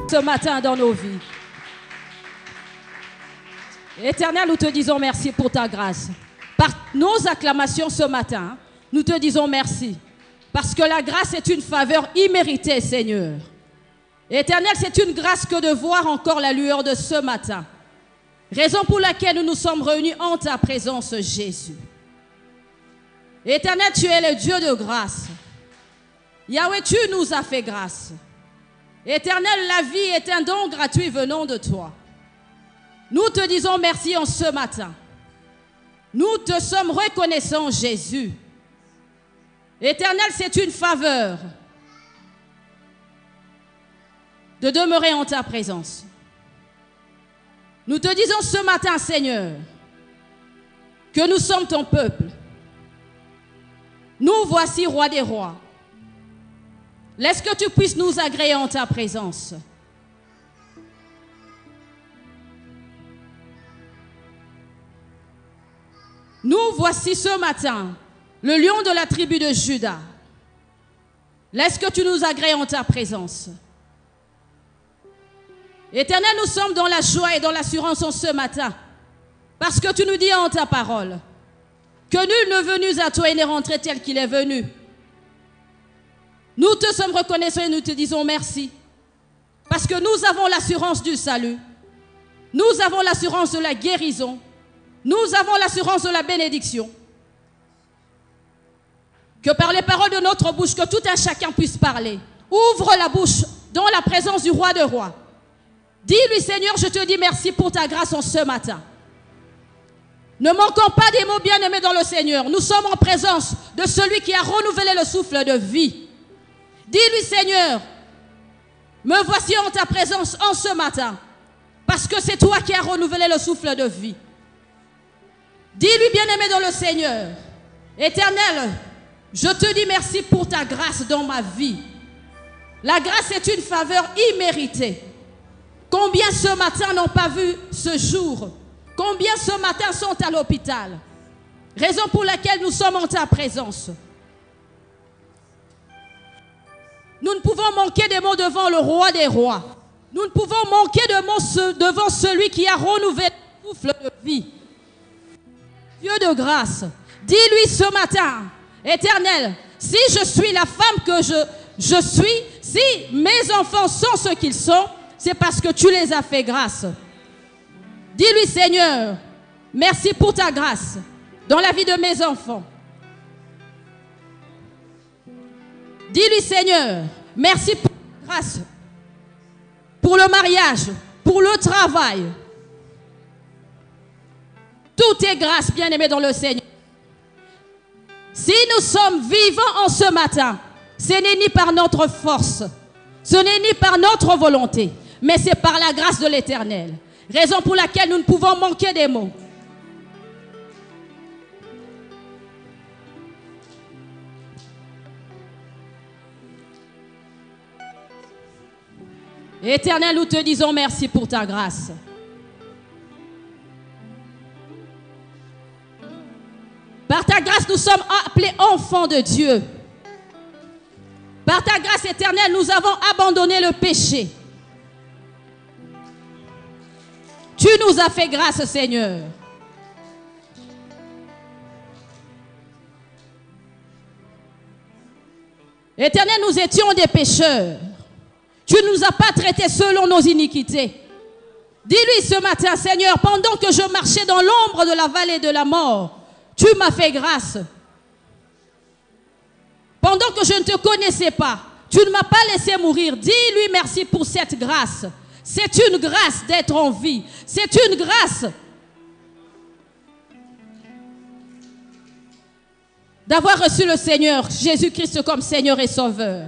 Ce matin dans nos vies. Éternel, nous te disons merci pour ta grâce. Par nos acclamations ce matin, nous te disons merci. Parce que la grâce est une faveur imméritée, Seigneur. Éternel, c'est une grâce que de voir encore la lueur de ce matin. Raison pour laquelle nous nous sommes réunis en ta présence, Jésus. Éternel, tu es le Dieu de grâce. Yahweh, tu nous as fait grâce. Éternel, la vie est un don gratuit venant de toi. Nous te disons merci en ce matin. Nous te sommes reconnaissants, Jésus. Éternel, c'est une faveur de demeurer en ta présence. Nous te disons ce matin, Seigneur, que nous sommes ton peuple. Nous voici rois des rois. Laisse que tu puisses nous agréer en ta présence. Nous voici ce matin, le lion de la tribu de Juda. Laisse que tu nous agrées en ta présence. Éternel, nous sommes dans la joie et dans l'assurance en ce matin, parce que tu nous dis en ta parole que nul n'est venu à toi et n'est rentré tel qu'il est venu. Nous te sommes reconnaissants et nous te disons merci. Parce que nous avons l'assurance du salut. Nous avons l'assurance de la guérison. Nous avons l'assurance de la bénédiction. Que par les paroles de notre bouche, que tout un chacun puisse parler. Ouvre la bouche dans la présence du roi de rois. Dis-lui, Seigneur, je te dis merci pour ta grâce en ce matin. Ne manquons pas des mots bien-aimés dans le Seigneur. Nous sommes en présence de celui qui a renouvelé le souffle de vie. Dis-lui, Seigneur, me voici en ta présence en ce matin, parce que c'est toi qui as renouvelé le souffle de vie. Dis-lui, bien-aimé dans le Seigneur, Éternel, je te dis merci pour ta grâce dans ma vie. La grâce est une faveur imméritée. Combien ce matin n'ont pas vu ce jour? Combien ce matin sont à l'hôpital? Raison pour laquelle nous sommes en ta présence. Nous ne pouvons manquer des mots devant le roi des rois. Nous ne pouvons manquer de mots devant celui qui a renouvelé le souffle de vie. Dieu de grâce, dis-lui ce matin, Éternel, si je suis la femme que je suis, si mes enfants sont ce qu'ils sont, c'est parce que tu les as fait grâce. Dis-lui, Seigneur, merci pour ta grâce dans la vie de mes enfants. Dis-lui, Seigneur, merci pour ta grâce, pour le mariage, pour le travail. Tout est grâce, bien-aimé dans le Seigneur. Si nous sommes vivants en ce matin, ce n'est ni par notre force, ce n'est ni par notre volonté, mais c'est par la grâce de l'Éternel. Raison pour laquelle nous ne pouvons manquer des mots. Éternel, nous te disons merci pour ta grâce. Par ta grâce, nous sommes appelés enfants de Dieu. Par ta grâce éternelle, nous avons abandonné le péché. Tu nous as fait grâce, Seigneur. Éternel, nous étions des pécheurs. Tu ne nous as pas traités selon nos iniquités. Dis-lui ce matin, Seigneur, pendant que je marchais dans l'ombre de la vallée de la mort, tu m'as fait grâce. Pendant que je ne te connaissais pas, tu ne m'as pas laissé mourir. Dis-lui merci pour cette grâce. C'est une grâce d'être en vie. C'est une grâce d'avoir reçu le Seigneur, Jésus-Christ comme Seigneur et Sauveur.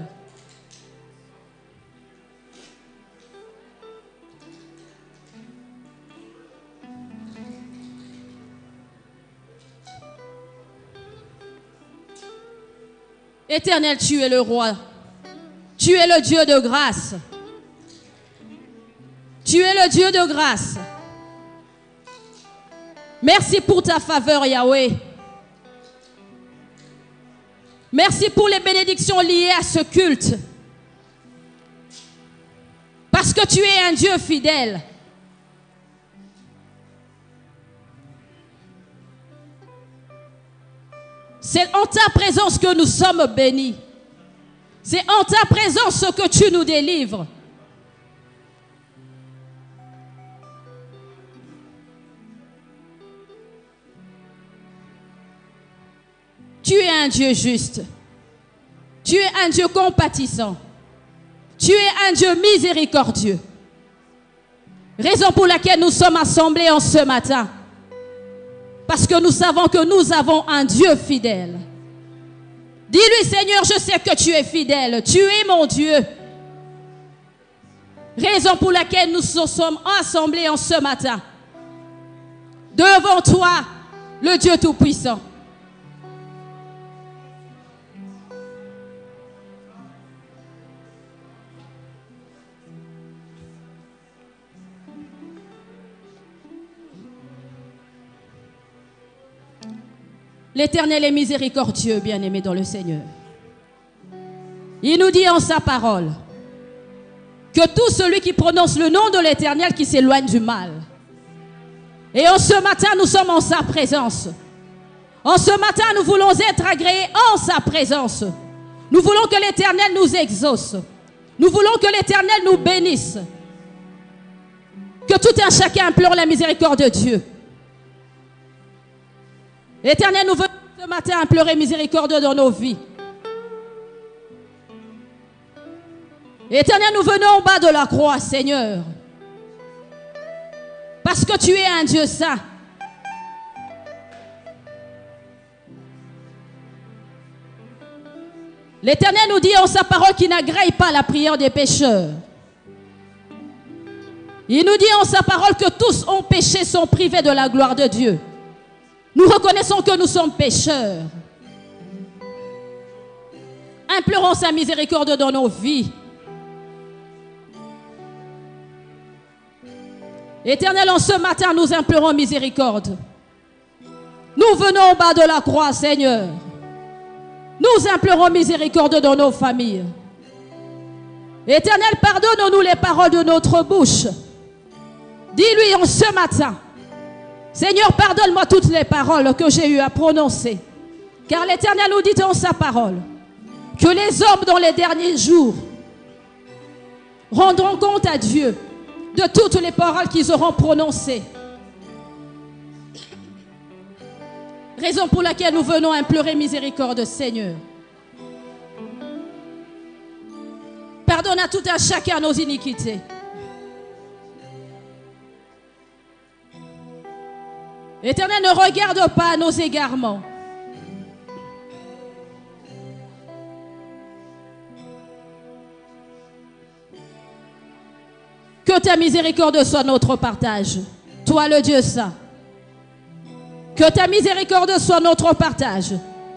Éternel, tu es le roi. Tu es le Dieu de grâce. Tu es le Dieu de grâce. Merci pour ta faveur, Yahweh. Merci pour les bénédictions liées à ce culte. Parce que tu es un Dieu fidèle. C'est en ta présence que nous sommes bénis. C'est en ta présence que tu nous délivres. Tu es un Dieu juste. Tu es un Dieu compatissant. Tu es un Dieu miséricordieux. Raison pour laquelle nous sommes assemblés en ce matin. Parce que nous savons que nous avons un Dieu fidèle. Dis-lui, Seigneur, je sais que tu es fidèle. Tu es mon Dieu. Raison pour laquelle nous sommes assemblés en ce matin. Devant toi, le Dieu Tout-Puissant. L'Éternel est miséricordieux, bien-aimé dans le Seigneur. Il nous dit en sa parole que tout celui qui prononce le nom de l'Éternel qui s'éloigne du mal. Et en ce matin, nous sommes en sa présence. En ce matin, nous voulons être agréés en sa présence. Nous voulons que l'Éternel nous exauce. Nous voulons que l'Éternel nous bénisse. Que tout un chacun implore la miséricorde de Dieu. Éternel, nous venons ce matin implorer miséricorde dans nos vies. Éternel, nous venons au bas de la croix, Seigneur. Parce que tu es un Dieu saint. L'Éternel nous dit en sa parole qu'il n'agrée pas la prière des pécheurs. Il nous dit en sa parole que tous ont péché, sont privés de la gloire de Dieu. Nous reconnaissons que nous sommes pécheurs. Implorons sa miséricorde dans nos vies. Éternel, en ce matin, nous implorons miséricorde. Nous venons au bas de la croix, Seigneur. Nous implorons miséricorde dans nos familles. Éternel, pardonne-nous les paroles de notre bouche. Dis-lui en ce matin, Seigneur, pardonne-moi toutes les paroles que j'ai eu à prononcer. Car l'Éternel nous dit dans sa parole que les hommes dans les derniers jours rendront compte à Dieu de toutes les paroles qu'ils auront prononcées. Raison pour laquelle nous venons implorer miséricorde, Seigneur. Pardonne à tout un chacun nos iniquités. Éternel, ne regarde pas nos égarements. Que ta miséricorde soit notre partage. Toi, le Dieu saint. Que ta miséricorde soit notre partage.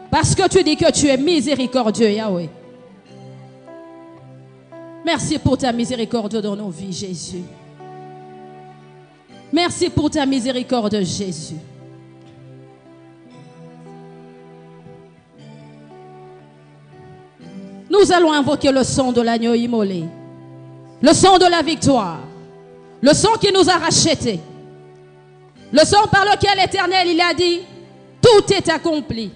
Parce que tu dis que tu es miséricordieux, Yahweh. Merci pour ta miséricorde dans nos vies, Jésus. Merci pour ta miséricorde, Jésus. Nous allons invoquer le sang de l'agneau immolé. Le sang de la victoire. Le sang qui nous a rachetés. Le sang par lequel l'Éternel, il a dit, tout est accompli.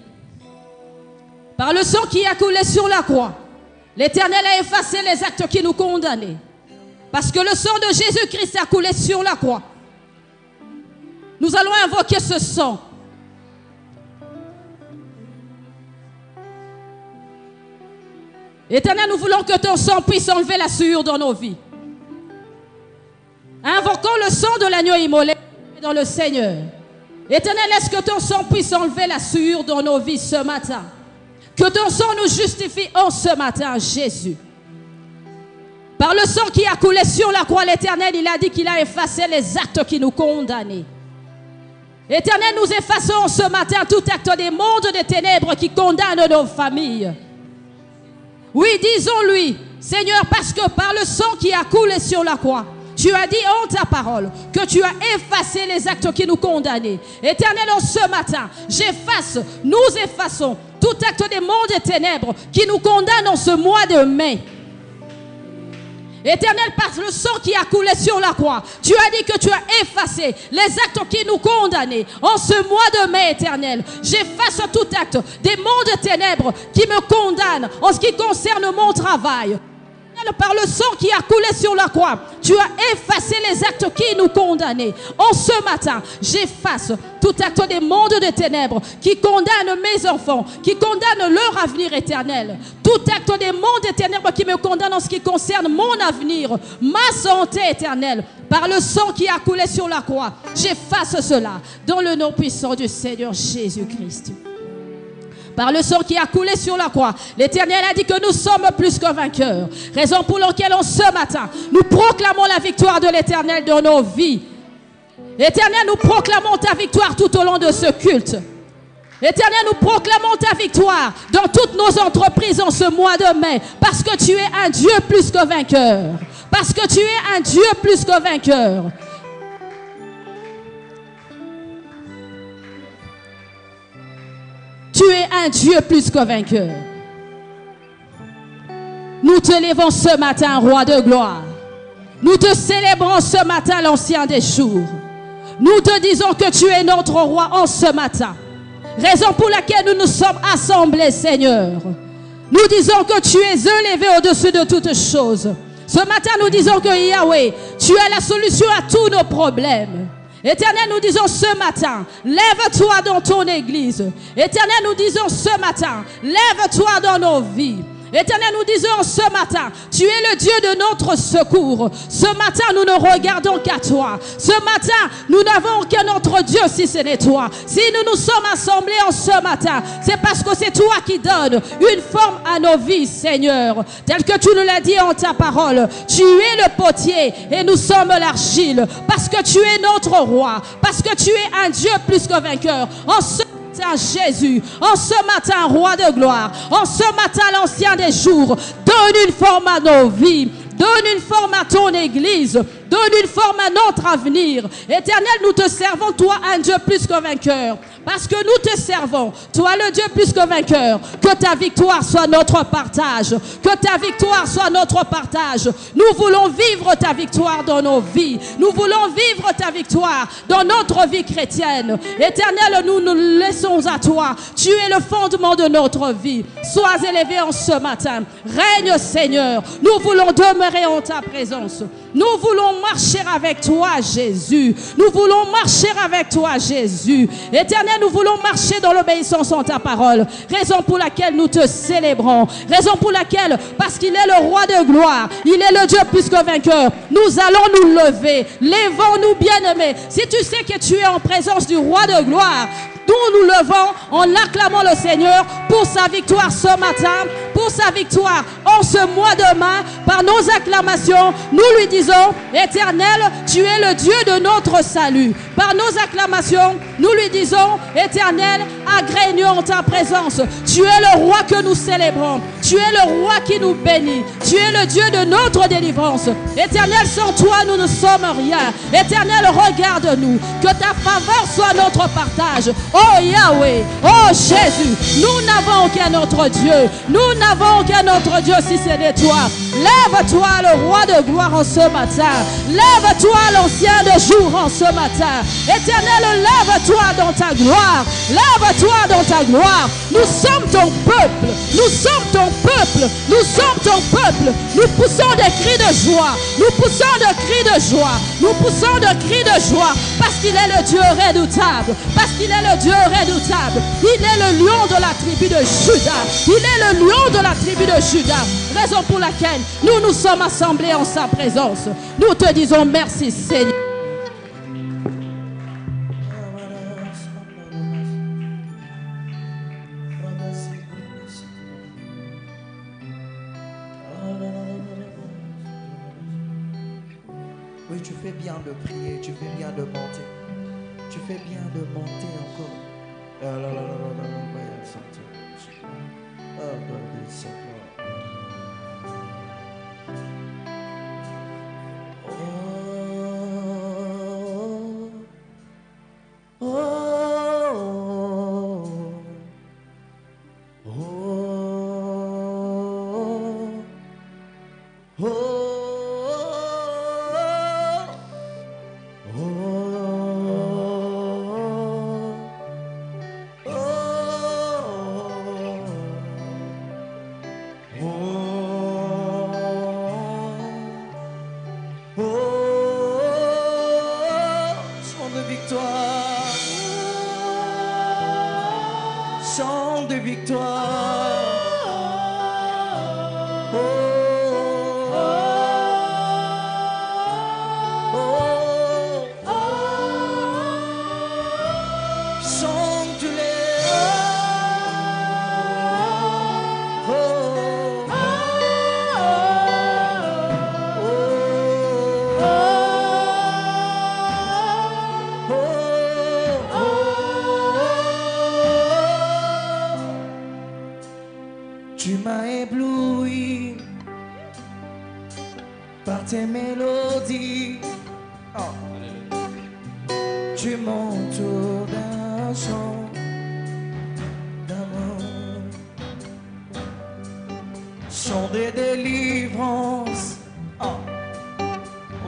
Par le sang qui a coulé sur la croix, l'Éternel a effacé les actes qui nous condamnaient. Parce que le sang de Jésus-Christ a coulé sur la croix. Nous allons invoquer ce sang. Éternel, nous voulons que ton sang puisse enlever la souillure dans nos vies. Invoquons le sang de l'agneau immolé dans le Seigneur. Éternel, laisse que ton sang puisse enlever la souillure dans nos vies ce matin. Que ton sang nous justifie en ce matin, Jésus. Par le sang qui a coulé sur la croix, l'Éternel, il a dit qu'il a effacé les actes qui nous condamnaient. Éternel, nous effaçons ce matin tout acte des mondes des ténèbres qui condamnent nos familles. Oui, disons-lui, Seigneur, parce que par le sang qui a coulé sur la croix, tu as dit en ta parole que tu as effacé les actes qui nous condamnaient. Éternel, en ce matin, nous effaçons tout acte des mondes des ténèbres qui nous condamne en ce mois de mai. Éternel, par le sang qui a coulé sur la croix, tu as dit que tu as effacé les actes qui nous condamnaient. En ce mois de mai, Éternel, j'efface tout acte des mondes des ténèbres qui me condamnent en ce qui concerne mon travail. Par le sang qui a coulé sur la croix, tu as effacé les actes qui nous condamnaient. En ce matin, j'efface tout acte des mondes de ténèbres qui condamnent mes enfants, qui condamnent leur avenir éternel. Tout acte des mondes de ténèbres qui me condamne en ce qui concerne mon avenir, ma santé éternelle. Par le sang qui a coulé sur la croix, j'efface cela dans le nom puissant du Seigneur Jésus-Christ. Par le sang qui a coulé sur la croix, l'Éternel a dit que nous sommes plus que vainqueurs. Raison pour laquelle en ce matin, nous proclamons la victoire de l'Éternel dans nos vies. Éternel, nous proclamons ta victoire tout au long de ce culte. Éternel, nous proclamons ta victoire dans toutes nos entreprises en ce mois de mai. Parce que tu es un Dieu plus que vainqueur. Parce que tu es un Dieu plus que vainqueur. Tu es un Dieu plus que vainqueur. Nous te levons ce matin, roi de gloire. Nous te célébrons ce matin, l'ancien des jours. Nous te disons que tu es notre roi en ce matin. Raison pour laquelle nous nous sommes assemblés, Seigneur. Nous disons que tu es élevé au-dessus de toutes choses. Ce matin, nous disons que Yahweh, tu as la solution à tous nos problèmes. Éternel, nous disons ce matin, lève-toi dans ton église. Éternel, nous disons ce matin, lève-toi dans nos vies. Éternel, nous disons ce matin, tu es le Dieu de notre secours. Ce matin, nous ne regardons qu'à toi. Ce matin, nous n'avons aucun autre Dieu si ce n'est toi. Si nous nous sommes assemblés en ce matin, c'est parce que c'est toi qui donnes une forme à nos vies, Seigneur. Tel que tu nous l'as dit en ta parole, tu es le potier et nous sommes l'argile. Parce que tu es notre roi. Parce que tu es un Dieu plus que vainqueur. En ce Jésus, en ce matin, roi de gloire, en ce matin, l'ancien des jours, donne une forme à nos vies, donne une forme à ton église, donne une forme à notre avenir. Éternel, nous te servons, toi, un Dieu plus que vainqueur. Parce que nous te servons, toi le Dieu plus que vainqueur, que ta victoire soit notre partage, que ta victoire soit notre partage. Nous voulons vivre ta victoire dans nos vies, nous voulons vivre ta victoire dans notre vie chrétienne. Éternel, nous nous laissons à toi, tu es le fondement de notre vie. Sois élevé en ce matin, règne Seigneur, nous voulons demeurer en ta présence. Nous voulons marcher avec toi, Jésus. Nous voulons marcher avec toi, Jésus. Éternel, nous voulons marcher dans l'obéissance en ta parole. Raison pour laquelle nous te célébrons. Raison pour laquelle, parce qu'il est le roi de gloire, il est le Dieu plus que vainqueur, nous allons nous lever. Lèvons-nous, bien-aimés. Si tu sais que tu es en présence du roi de gloire, nous levons en acclamant le Seigneur pour sa victoire ce matin, pour sa victoire en ce mois de mai. Par nos acclamations, nous lui disons, Éternel, tu es le Dieu de notre salut. Par nos acclamations, nous lui disons, Éternel, agrée-nous en ta présence. Tu es le roi que nous célébrons. Tu es le roi qui nous bénit. Tu es le Dieu de notre délivrance. Éternel, sans toi, nous ne sommes rien. Éternel, regarde-nous. Que ta faveur soit notre partage. Oh Yahweh, oh Jésus, nous n'avons aucun autre Dieu. Nous n'avons aucun autre Dieu si ce n'est toi. Lève-toi, le roi de gloire, en ce matin. Lève-toi, l'ancien de jour, en ce matin. Éternel, lève-toi dans ta gloire. Lève-toi dans ta gloire. Nous sommes ton peuple. Nous sommes ton peuple. Nous sommes ton peuple. Nous poussons des cris de joie. Nous poussons des cris de joie. Nous poussons des cris de joie. Parce qu'il est le Dieu redoutable. Parce qu'il est le Dieu redoutable. Il est le lion de la tribu de Juda. Il est le lion de la tribu de Juda. Raison pour laquelle nous nous sommes assemblés en sa présence. Nous te disons merci, Seigneur. Oui, tu fais bien de prier, tu fais bien de monter. Tu fais bien de monter encore. victoire. Oh, oh, oh, chante-les. Oh, tu m'as ébloui par tes mélodies. Oh. Tu m'entoures d'un chant d'amour, chant de délivrance. Oh.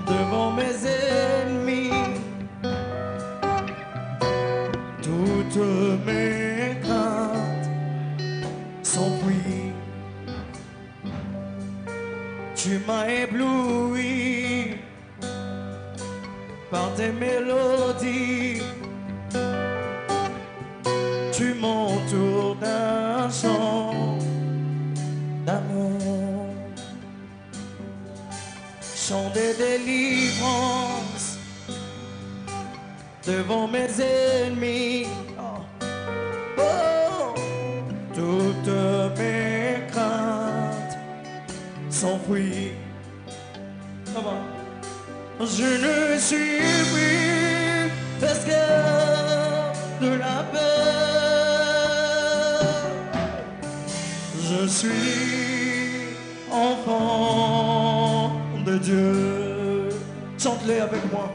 Devant mes ennemis, toutes mes craintes s'enfuient. Tu m'as ébloui par tes mélodies. Tu m'entoures d'un chant d'amour, chant de délivrance devant mes ennemis. Oh. Oh. Toutes mes craintes s'enfuient. Je ne suis plus esclave de la peur. Je suis enfant de Dieu. Chante-les avec moi.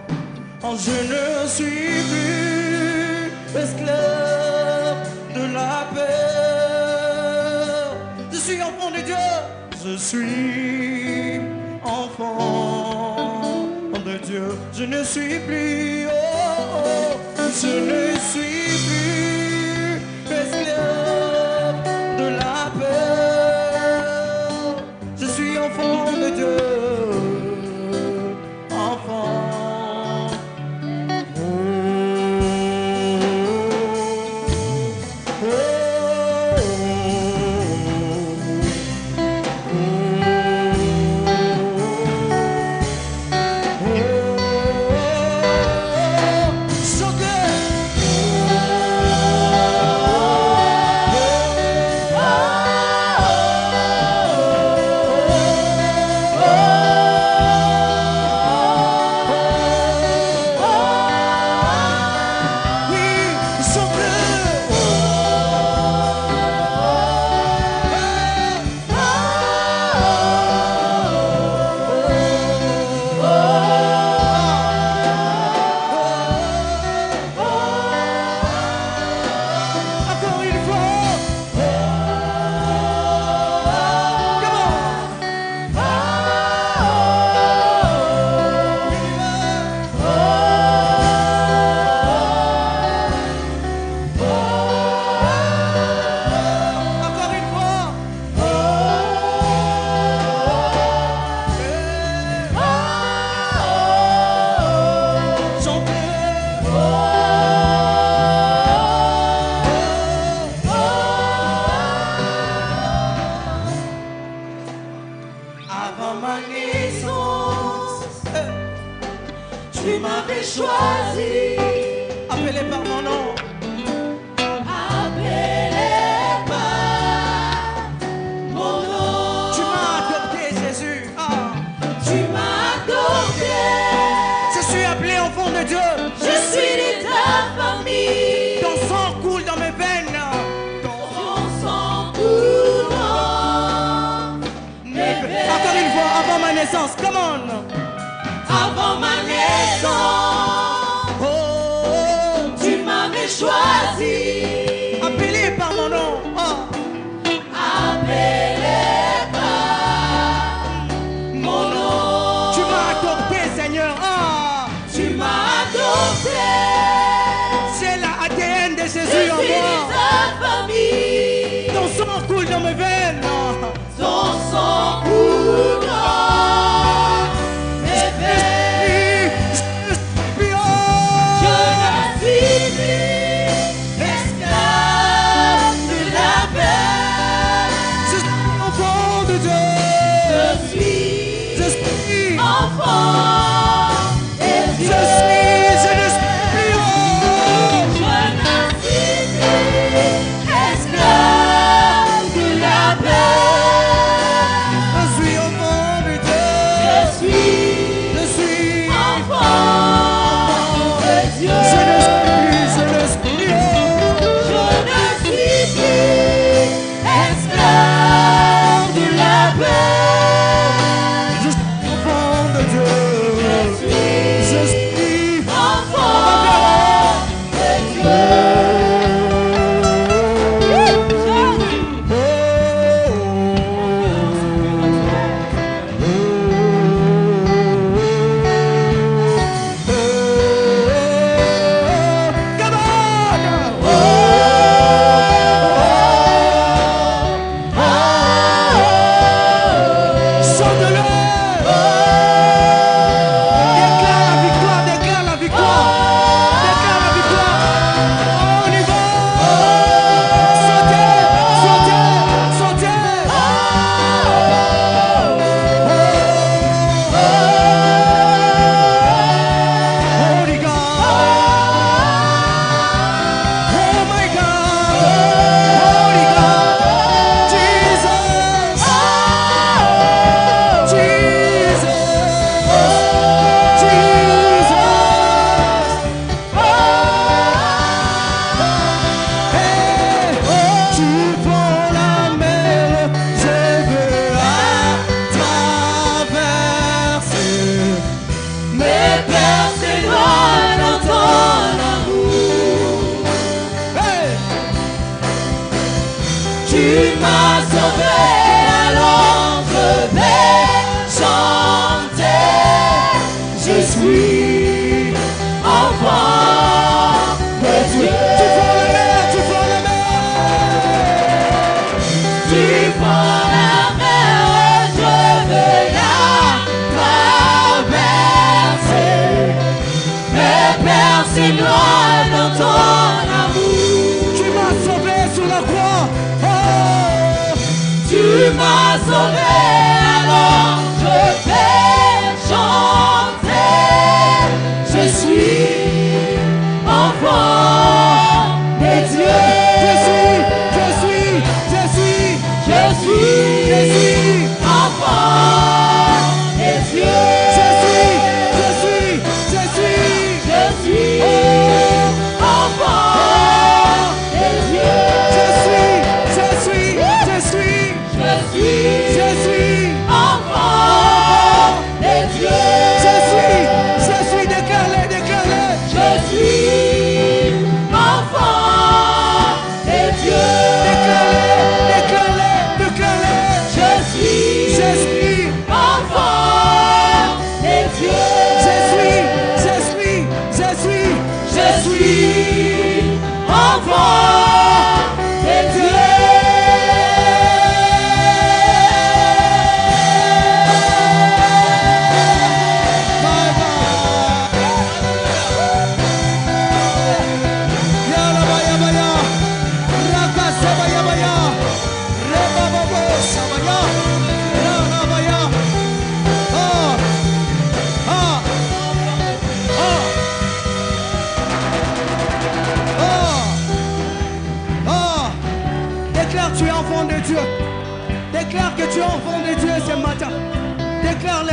Oh, je ne suis plus esclave de la peur. Je suis enfant de Dieu. Je suis enfant de Dieu. Je ne suis plus, oh, oh, je ne suis plus esclave de la peur. Je suis enfant de Dieu. Tu m'avais choisi, appelé par mon nom, appelé par mon nom. tu m'as adopté, Jésus. Ah. Tu m'as adopté. Je suis appelé enfant de Dieu. Je suis de ta famille. Ton sang coule dans mes veines. Ton sang coule dans mes veines. Encore une fois, avant ma naissance, come on. Avant ma naissance, Oh, tu m'avais choisi, appelé par mon nom. Oh. appelé par mon nom. Tu m'as adopté, Seigneur. Ah. Tu m'as adopté. C'est la ADN de Je Jésus suis en de moi. ta famille. Ton sang coule dans mes veines. Ton sang coule dans mes veines. Je ne suis plus esclave de la paix.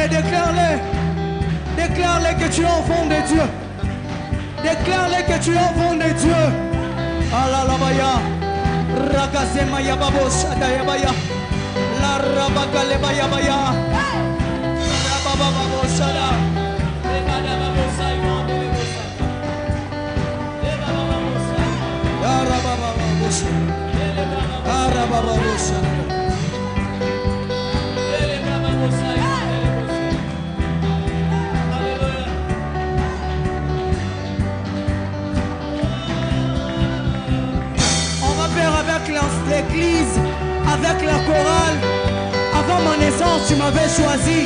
Déclare-les, déclare-les. Déclare-les que tu es enfant de Dieu. Déclare-les que tu es enfant de Dieu. Alalabaya. Rakazemaya baboshadayabaya. La rabakalebayabaya. Rabababoshada. On va faire avec l'église, avec la chorale. Avant ma naissance, tu m'avais choisi.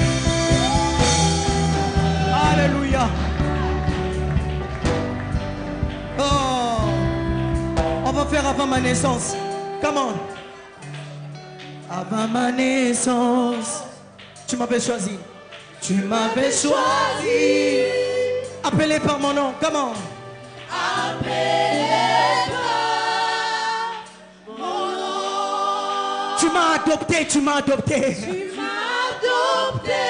Alléluia. Oh. On va faire avant ma naissance. Come on. Avant ma naissance, tu m'avais choisi. Tu m'avais choisi. Appelé par mon nom. Come on. Appelé par mon nom. Tu m'as adopté, tu m'as adopté. Tu m'as adopté.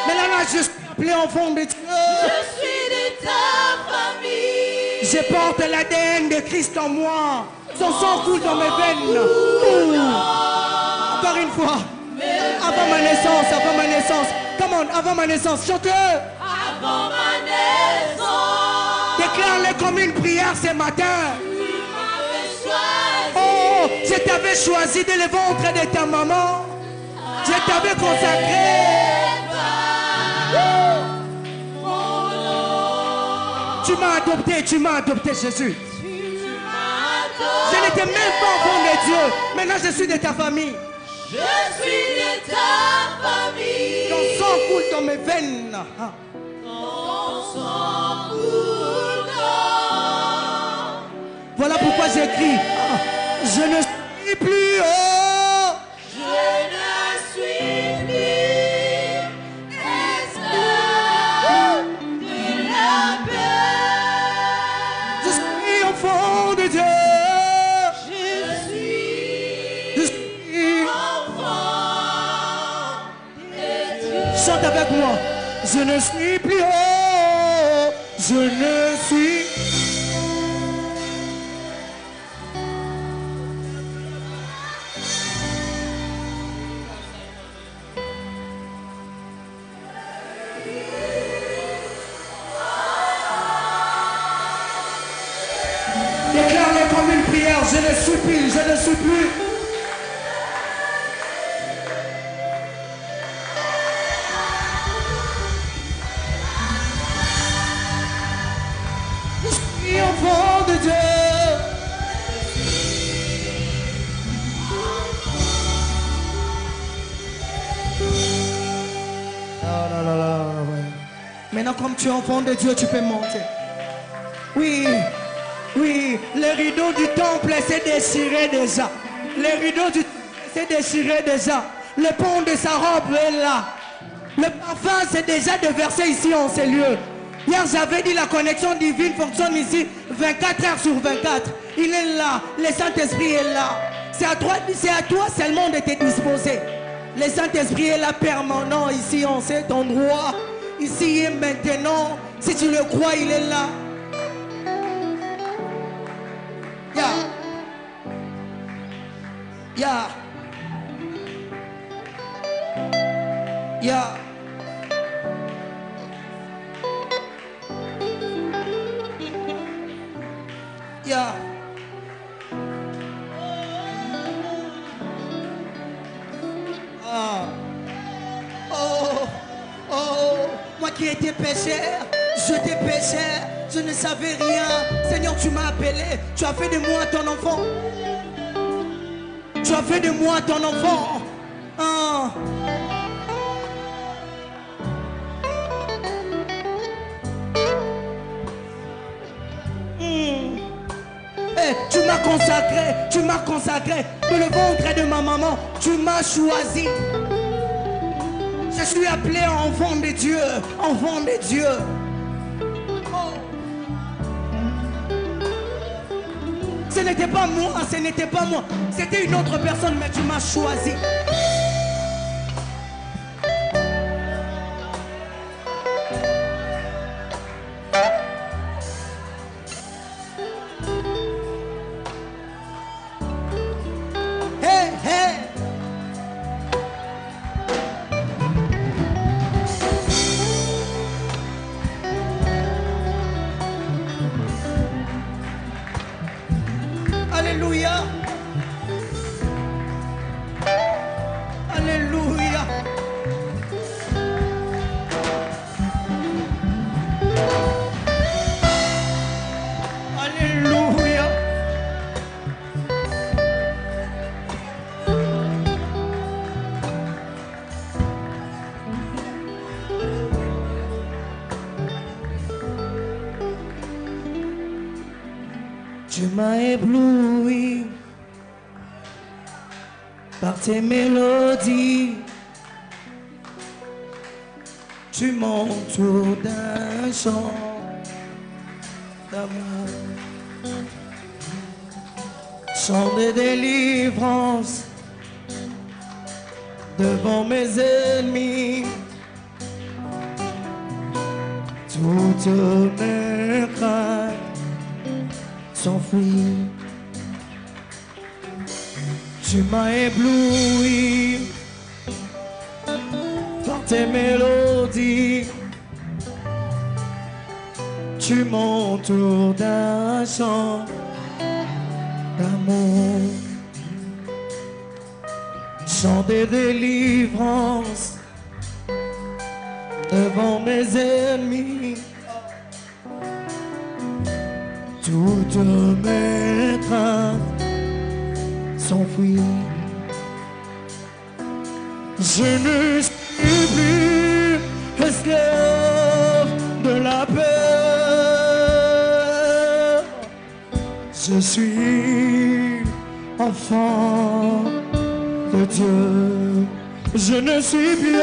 Mais là, je suis appelé enfant de Dieu. Je suis de ta famille. Je porte l'ADN de Christ en moi. Son sang coule dans mes veines. Encore une fois. Avant ma naissance, avant ma naissance. Come on, avant ma naissance. Chante-le. Avant ma naissance. Déclare-le comme une prière ce matin. Tu m'avais choisi. Oh, je t'avais choisi dès le ventre de ta maman. Je t'avais consacré. Tu m'as adopté, Jésus. Je n'étais même pas enfant de Dieu. Maintenant, je suis de ta famille. Je suis de ta famille. Ton sang coule dans mes veines. Ton sang coule dans. Voilà pourquoi j'écris. Je ne suis plus. Oh. Je ne suis plus esclave de la paix. Je suis enfant de Dieu. Je suis enfant de Dieu. Chante avec moi. Je ne suis plus. Oh. Je ne suis. Déclare-le comme une prière. Je ne suis plus. Je ne suis plus. Je suis enfant de Dieu. Maintenant, comme tu es enfant de Dieu, tu peux monter. Oui, oui, le rideau du temple s'est déchiré déjà. Le rideau du temple s'est déchiré déjà. Le pont de sa robe est là. Le parfum s'est déjà déversé ici en ces lieux. Hier, j'avais dit la connexion divine fonctionne ici 24 heures sur 24. Il est là, le Saint-Esprit est là. C'est à toi seulement de te disposer. Le Saint-Esprit est là permanent ici en cet endroit. Ici et maintenant. Si tu le crois, il est là. Yeah. Yeah. Yeah. Yeah. Ah. Oh. Oh. Moi qui étais pécheur, j'étais pécheur, je ne savais rien. Seigneur, tu m'as appelé, tu as fait de moi ton enfant. Tu as fait de moi ton enfant. Ah. Tu m'as consacré de le ventre de ma maman, tu m'as choisi. Je suis appelé enfant de Dieu, enfant de Dieu. Oh. Ce n'était pas moi, ce n'était pas moi, c'était une autre personne, mais tu m'as choisi. Tu m'as ébloui par tes mélodies. Tu m'entoures d'un chant d'amour, chant de délivrance devant mes ennemis. Toutes mes craintes s'enfuient. Tu m'as ébloui par tes mélodies. Tu m'entoures d'un chant d'amour, chant de délivrance devant mes ennemis. Toutes mes craintes s'enfuient. Je ne suis plus esclave de la peur. Je suis enfant de Dieu. Je ne suis plus,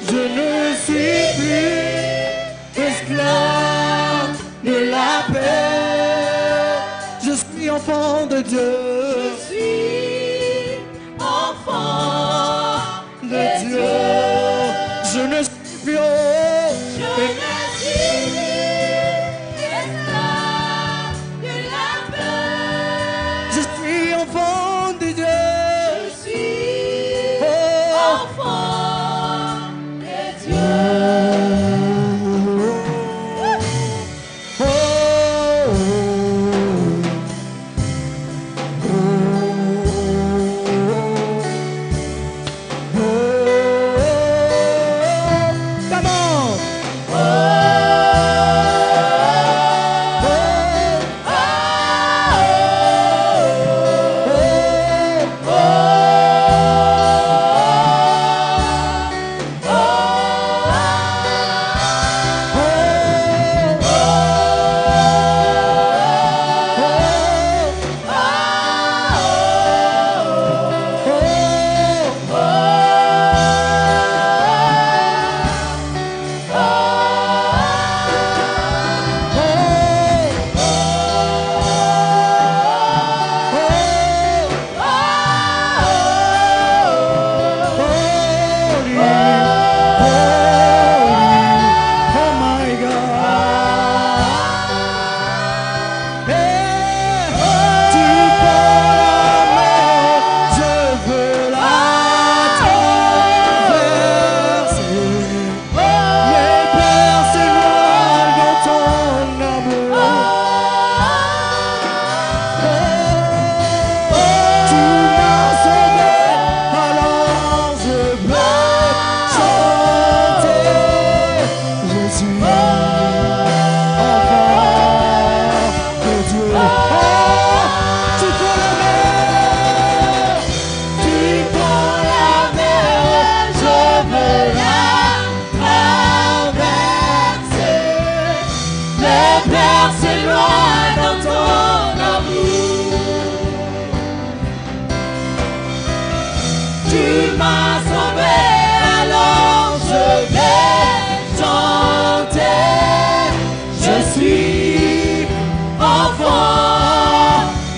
je ne suis plus esclave de la paix. Je suis enfant de Dieu. Je suis enfant de Dieu. Je ne suis plus, esclave de la peur. je suis enfant de Dieu. Je suis enfant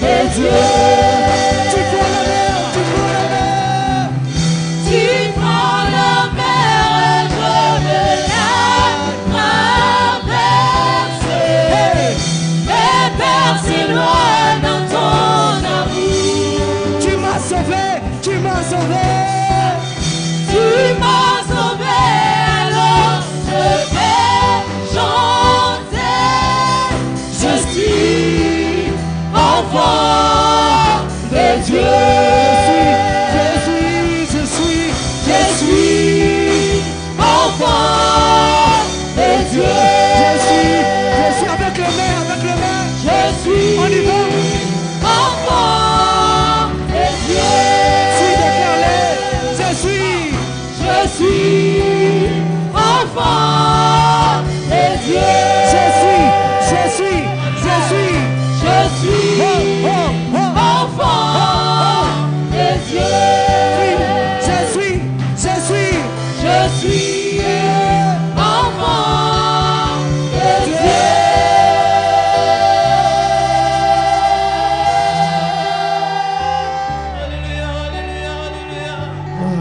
de Dieu. Je suis suis